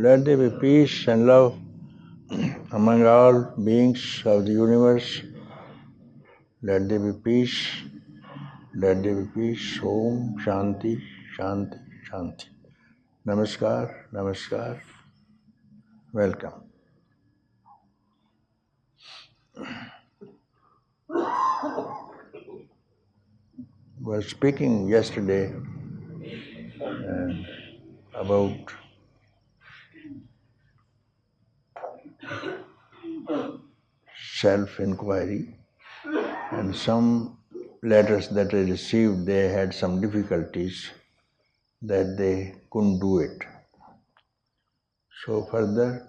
Let there be peace and love among all beings of the universe. Let there be peace. Let there be peace. Om Shanti, Shanti, Shanti. Namaskar, Namaskar. Welcome. We were speaking yesterday about self-inquiry, and some letters that I received, they had some difficulties that they couldn't do it. So further,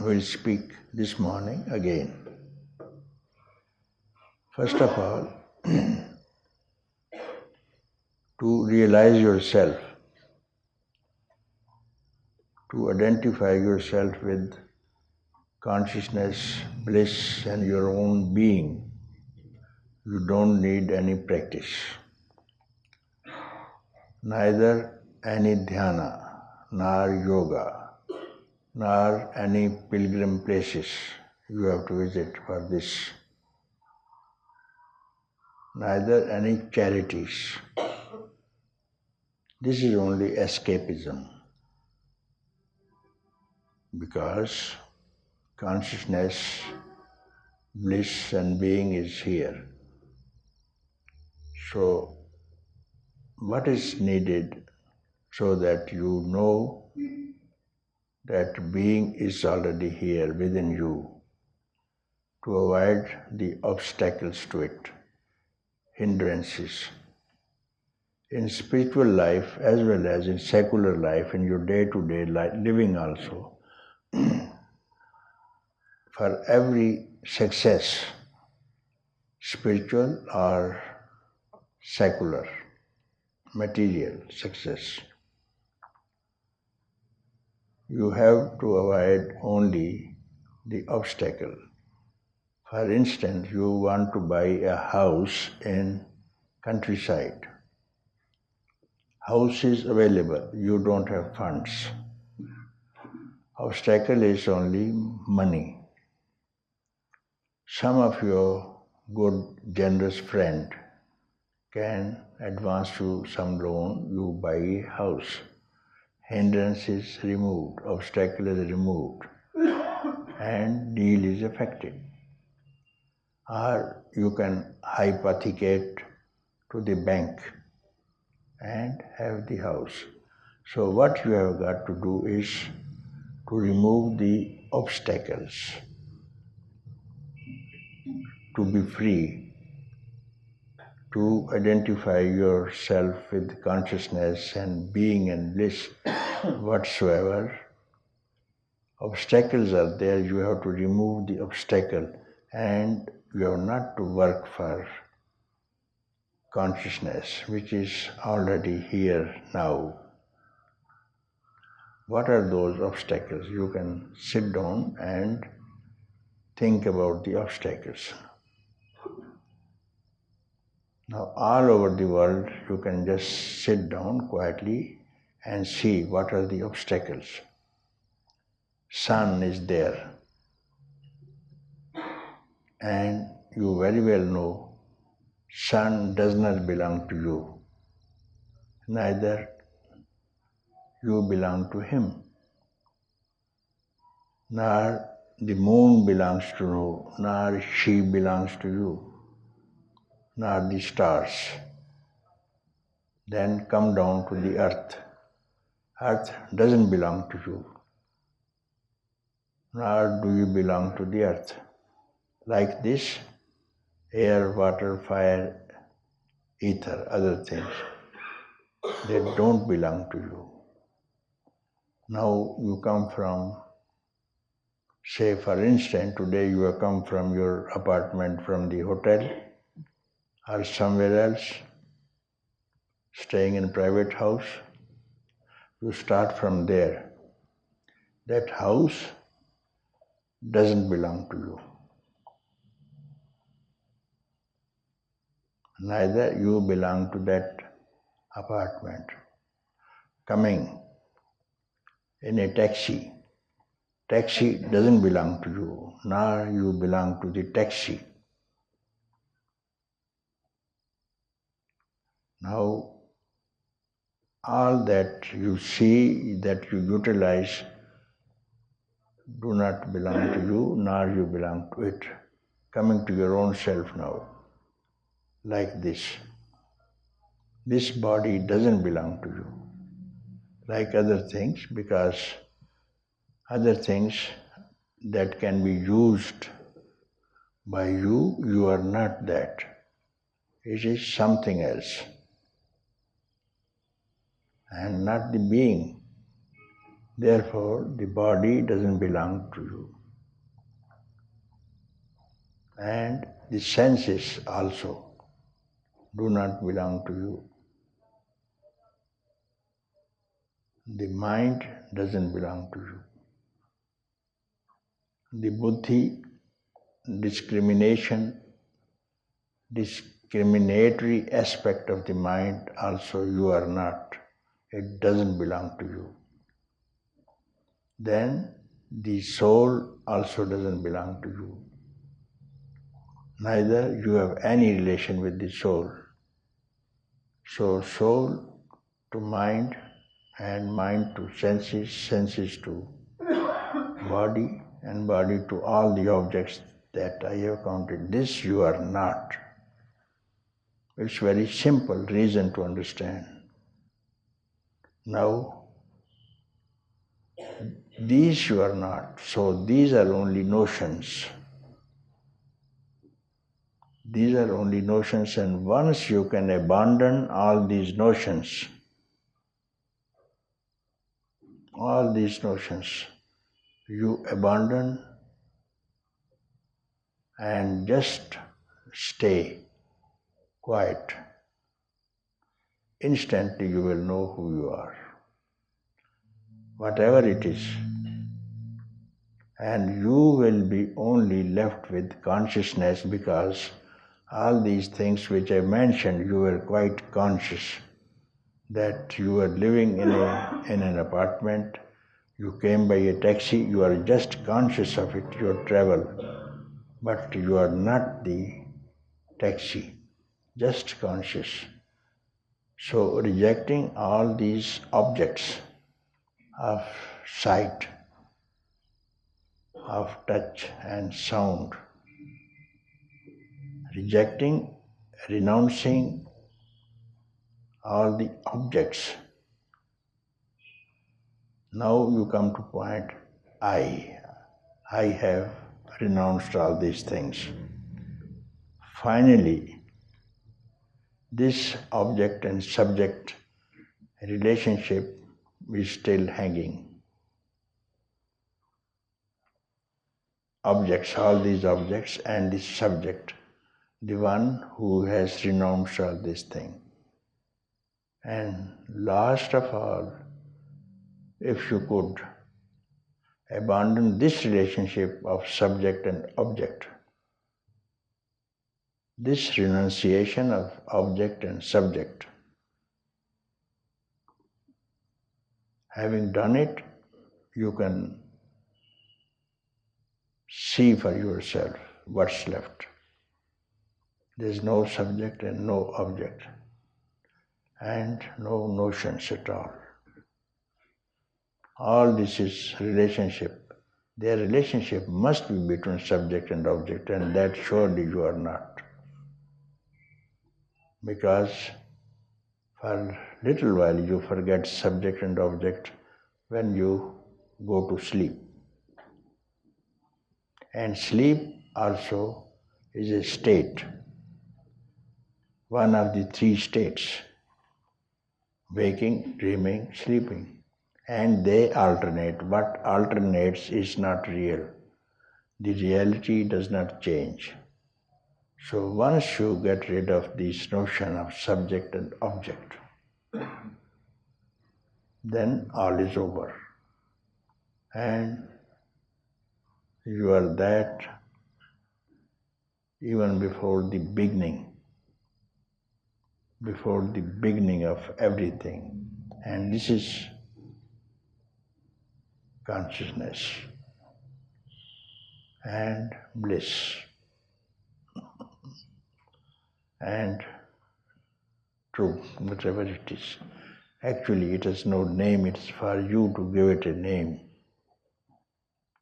we'll speak this morning again. First of all, to realize yourself, to identify yourself with consciousness, bliss, and your own being, you don't need any practice. Neither any dhyana, nor yoga, nor any pilgrim places you have to visit for this. Neither any charities. This is only escapism, because consciousness, bliss and being is here. So, what is needed so that you know that being is already here within you, to avoid the obstacles to it, hindrances. In spiritual life as well as in secular life, in your day-to-day living also, for every success, spiritual or secular, material success, you have to avoid only the obstacle. For instance, you want to buy a house in countryside. House is available, you don't have funds. Obstacle is only money. Some of your good, generous friend can advance you some loan, you buy a house. Hindrance is removed, obstacle is removed, and deal is effected. Or you can hypothecate to the bank and have the house. So what you have got to do is to remove the obstacles, to be free, to identify yourself with consciousness and being and bliss whatsoever. Obstacles are there, you have to remove the obstacle, and you have not to work for consciousness, which is already here now. What are those obstacles? You can sit down and think about the obstacles. Now, all over the world, you can just sit down quietly and see what are the obstacles. Sun is there, and you very well know sun does not belong to you, neither you belong to him, nor the moon belongs to you, nor she belongs to you, nor the stars. Then come down to the earth. Earth doesn't belong to you, nor do you belong to the earth. Like this, air, water, fire, ether, other things, they don't belong to you. Now you come from, say for instance, today you have come from your apartment from the hotel or somewhere else, staying in a private house. You start from there. That house doesn't belong to you. Neither you belong to that apartment. Coming in a taxi, taxi doesn't belong to you, nor you belong to the taxi. Now, all that you see, that you utilize, do not belong to you, nor you belong to it. Coming to your own self now, like this. This body doesn't belong to you, like other things, because other things that can be used by you, you are not that. It is something else, and not the being. Therefore, the body doesn't belong to you. And the senses also do not belong to you. The mind doesn't belong to you. The buddhi, discriminatory aspect of the mind also you are not. It doesn't belong to you. Then the soul also doesn't belong to you. Neither you have any relation with the soul. So soul to mind and mind to senses, senses to body and body to all the objects that I have counted. This you are not. It's very simple reason to understand. Now, these you are not. So these are only notions. These are only notions, and once you can abandon all these notions, you abandon and just stay quiet. Instantly you will know who you are, whatever it is. And you will be only left with consciousness, because all these things which I mentioned, you were quite conscious that you were living in an apartment, you came by a taxi, you are just conscious of it, your travel, but you are not the taxi, just conscious. So rejecting all these objects of sight, of touch and sound, renouncing all the objects. Now you come to point, I have renounced all these things. Finally, this object and subject relationship is still hanging. Objects, all these objects and the subject, the one who has renounced all these things. And last of all, if you could abandon this relationship of subject and object, this renunciation of object and subject, having done it, you can see for yourself what's left. There's no subject and no object, and no notions at all. All this is relationship. Their relationship must be between subject and object, and that surely you are not. Because for a little while you forget subject and object when you go to sleep. And sleep also is a state, one of the three states: waking, dreaming, sleeping. And they alternate. What alternates is not real. The reality does not change. So once you get rid of this notion of subject and object, then all is over. And you are that even before the beginning of everything. And this is consciousness. and bliss and truth, whatever it is. Actually, it has no name, it's for you to give it a name.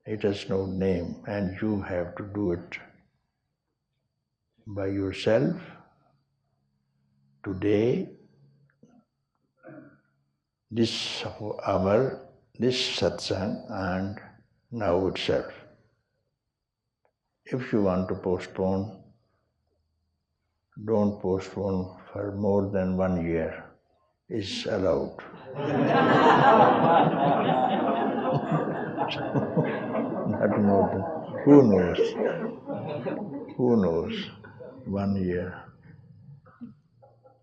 It has no name, and you have to do it by yourself today, this hour, this satsang, and now itself. If you want to postpone, don't postpone for more than 1 year. Is allowed. Not more than, who knows? Who knows? 1 year.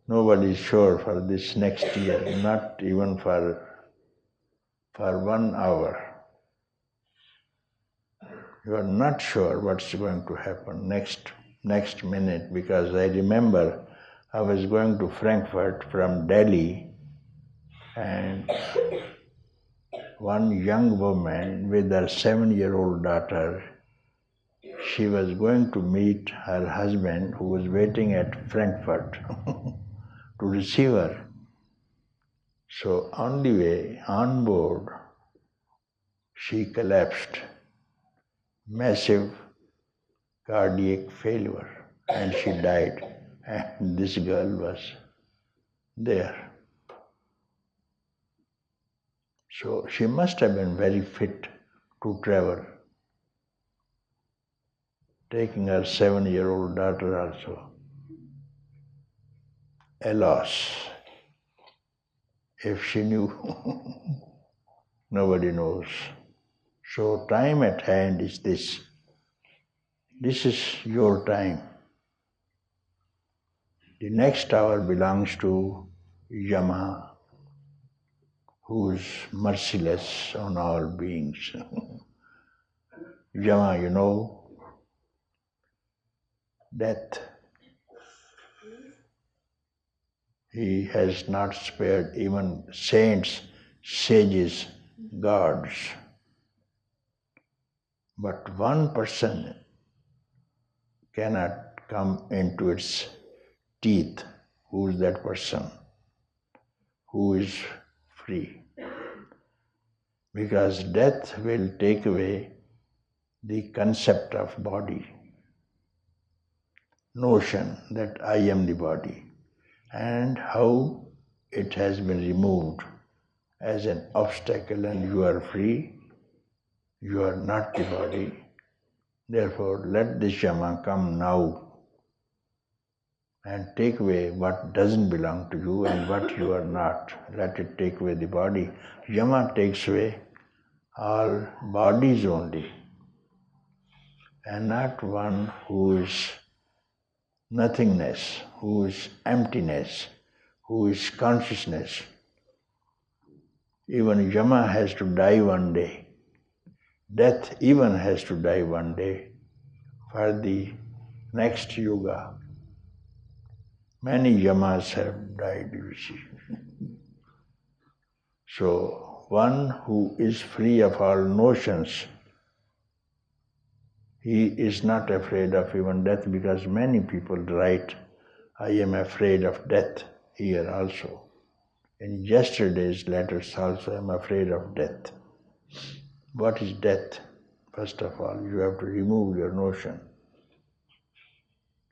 Nobody is sure for this next year, not even for 1 hour. You are not sure what's going to happen next minute, because I remember I was going to Frankfurt from Delhi, and one young woman with her 7-year-old daughter, she was going to meet her husband who was waiting at Frankfurt to receive her. So on the way, on board, she collapsed, massive cardiac failure, and she died. And this girl was there. So she must have been very fit to travel, taking her 7-year-old daughter also. Alas, if she knew, nobody knows. So time at hand is this. This is your time. The next hour belongs to Yama, who is merciless on all beings. Yama, you know, death. He has not spared even saints, sages, gods. But one person cannot come into its teeth. Who is that person? Who is free? Because death will take away the concept of body, notion that I am the body, and how it has been removed as an obstacle, and you are free, you are not the body. Therefore, let this Yama come now and take away what doesn't belong to you and what you are not. Let it take away the body. Yama takes away all bodies only, and not one who is nothingness, who is emptiness, who is consciousness. Even Yama has to die one day. Death even has to die one day for the next yuga. Many Yamas have died, you see. So, one who is free of all notions, he is not afraid of even death, because many people write, I am afraid of death here also. In yesterday's letters also, I am afraid of death. What is death? First of all, you have to remove your notion.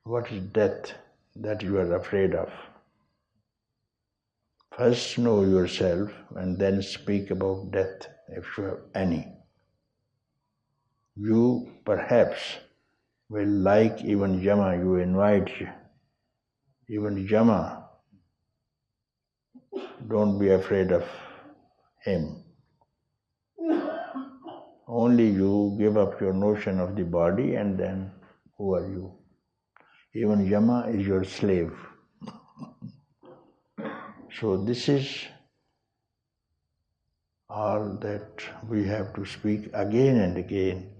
What is death that you are afraid of? First know yourself and then speak about death, if you have any. You perhaps will like even Yama, you invite even Yama. Don't be afraid of him. Only you give up your notion of the body, and then who are you? Even Yama is your slave. So this is all that we have to speak again and again,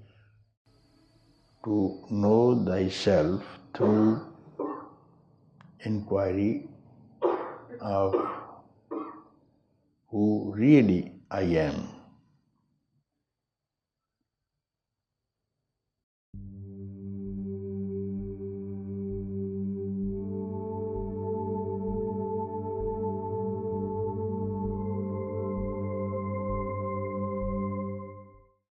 to know thyself through inquiry of who really I am.